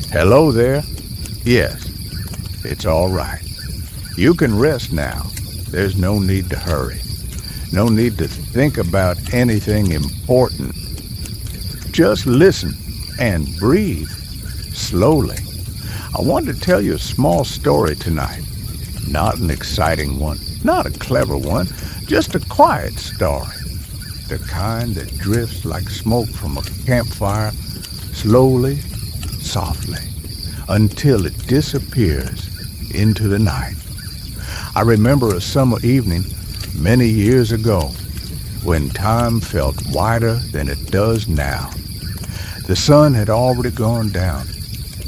Hello there. Yes, it's all right. You can rest now. There's no need to hurry. No need to think about anything important. Just listen and breathe slowly. I want to tell you a small story tonight. Not an exciting one, not a clever one, just a quiet story. The kind that drifts like smoke from a campfire, slowly, softly, until it disappears into the night. I remember a summer evening many years ago when time felt wider than it does now. The sun had already gone down,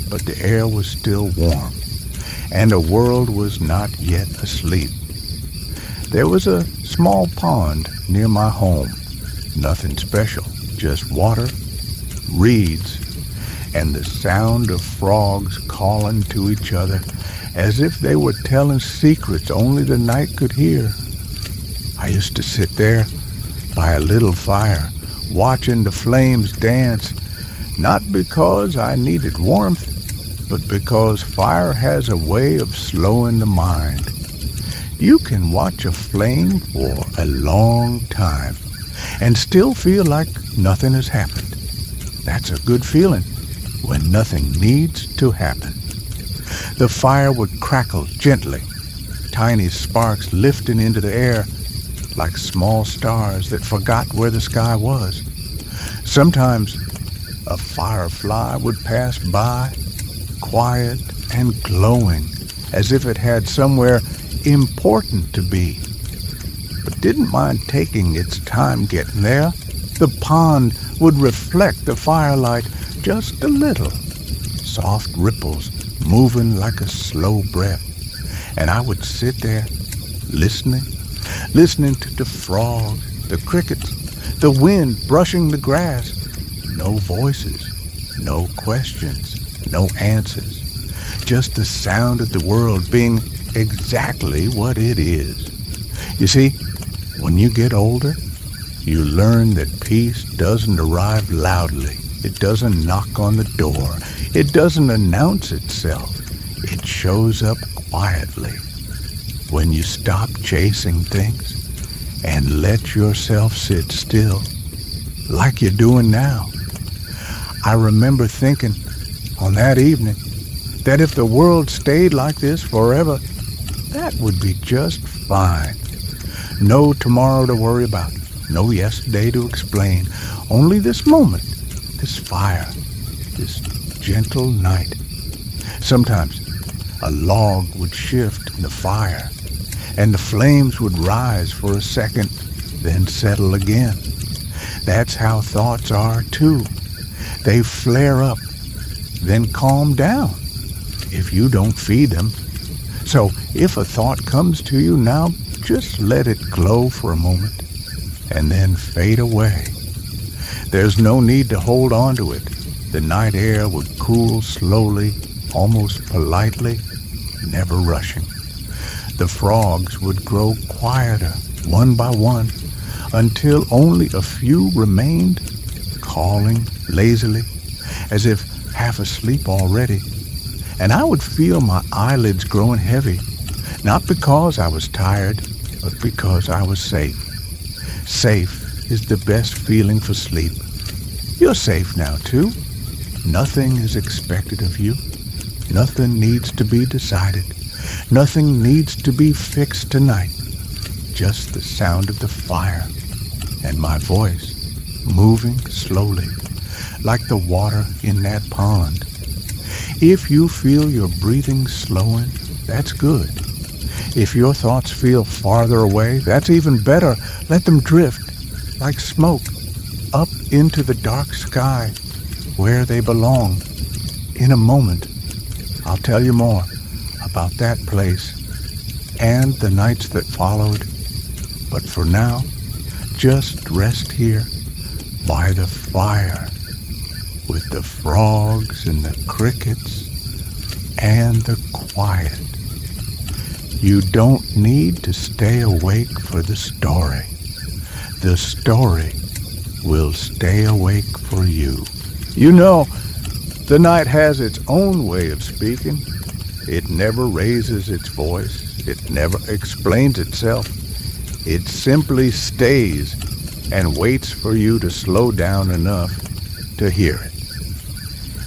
but the air was still warm, and the world was not yet asleep. There was a small pond near my home. Nothing special, just water, reeds, and the sound of frogs calling to each other as if they were telling secrets only the night could hear. I used to sit there by a little fire, watching the flames dance, not because I needed warmth, but because fire has a way of slowing the mind. You can watch a flame for a long time and still feel like nothing has happened. That's a good feeling when nothing needs to happen. The fire would crackle gently, tiny sparks lifting into the air like small stars that forgot where the sky was. Sometimes a firefly would pass by, quiet and glowing, as if it had somewhere important to be, but didn't mind taking its time getting there. The pond would reflect the firelight just a little, soft ripples moving like a slow breath, and I would sit there listening to the frogs, the crickets, the wind brushing the grass. No voices, no questions, no answers, just the sound of the world being exactly what it is. You see, when you get older, you learn that peace doesn't arrive loudly. It doesn't knock on the door. It doesn't announce itself. It shows up quietly. When you stop chasing things and let yourself sit still, like you're doing now. I remember thinking on that evening that if the world stayed like this forever, that would be just fine. No tomorrow to worry about, no yesterday to explain, only this moment, this fire, this gentle night. Sometimes a log would shift in the fire, and the flames would rise for a second, then settle again. That's how thoughts are, too. They flare up, then calm down if you don't feed them. So if a thought comes to you now, just let it glow for a moment and then fade away. There's no need to hold on to it. The night air would cool slowly, almost politely, never rushing. The frogs would grow quieter, one by one, until only a few remained, calling lazily, as if half asleep already. And I would feel my eyelids growing heavy, not because I was tired, but because I was safe. Safe is the best feeling for sleep. You're safe now, too. Nothing is expected of you. Nothing needs to be decided. Nothing needs to be fixed tonight. Just the sound of the fire and my voice moving slowly, like the water in that pond. If you feel your breathing slowing, that's good. If your thoughts feel farther away, that's even better. Let them drift like smoke up into the dark sky where they belong. In a moment, I'll tell you more about that place and the nights that followed. But for now, just rest here by the fire with the frogs and the crickets and the quiet. You don't need to stay awake for the story. The story will stay awake for you. You know, The night has its own way of speaking. It never raises its voice. It never explains itself. It simply stays and waits for you to slow down enough to hear it.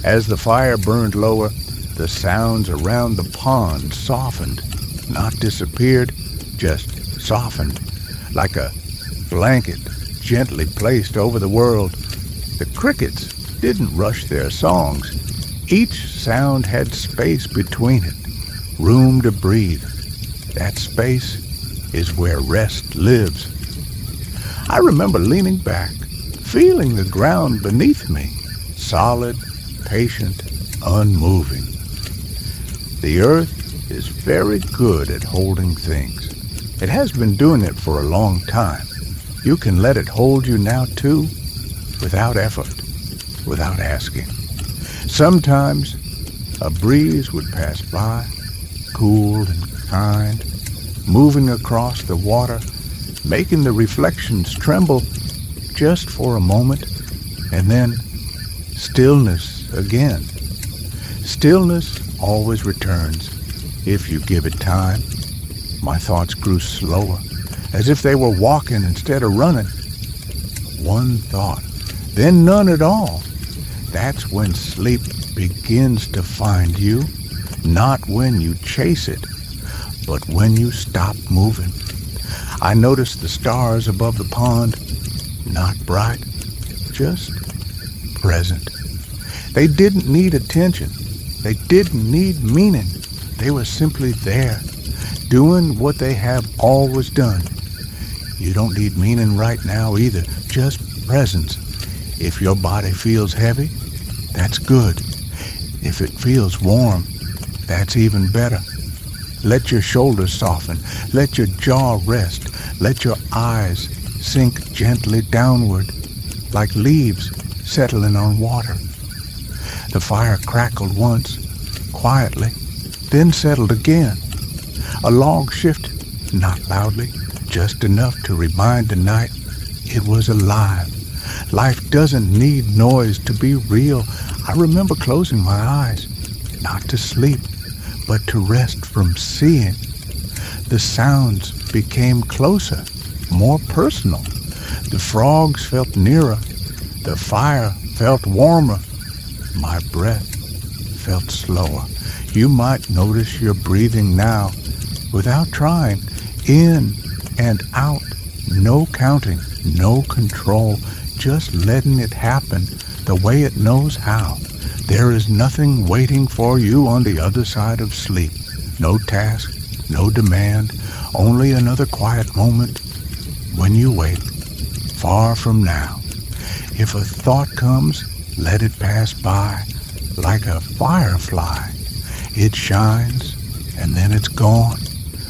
As the fire burned lower, the sounds around the pond softened, not disappeared, just softened, like a blanket gently placed over the world. The crickets didn't rush their songs. Each sound had space between it, room to breathe. That space is where rest lives. I remember leaning back, feeling the ground beneath me, solid, patient, unmoving. The earth is very good at holding things. It has been doing it for a long time. You can let it hold you now too, without effort, without asking. Sometimes a breeze would pass by, cool and kind, moving across the water, making the reflections tremble just for a moment, and then stillness again. Stillness always returns if you give it time. My thoughts grew slower, as if they were walking instead of running. One thought, then none at all. That's when sleep begins to find you, not when you chase it, but when you stop moving. I noticed the stars above the pond, not bright, just present. They didn't need attention. They didn't need meaning. They were simply there, doing what they have always done. You don't need meaning right now either, just presence. If your body feels heavy, that's good. If it feels warm, that's even better. Let your shoulders soften. Let your jaw rest. Let your eyes sink gently downward, like leaves settling on water. The fire crackled once, quietly, then settled again. A log shifted, not loudly, just enough to remind the night it was alive. Life doesn't need noise to be real. I remember closing my eyes, not to sleep, but to rest from seeing. The sounds became closer, more personal. The frogs felt nearer. The fire felt warmer. My breath felt slower. You might notice your breathing now, without trying, in and out. No counting, no control, just letting it happen the way it knows how. There is nothing waiting for you on the other side of sleep. No task, no demand, only another quiet moment when you wake, far from now. If a thought comes, let it pass by like a firefly. It shines and then it's gone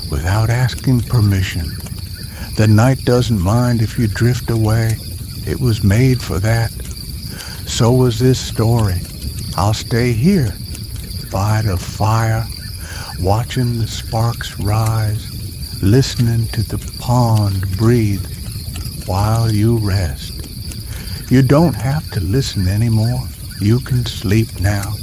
without asking permission. The night doesn't mind if you drift away. It was made for that. So was this story. I'll stay here by the fire, watching the sparks rise, listening to the pond breathe while you rest. You don't have to listen anymore. You can sleep now.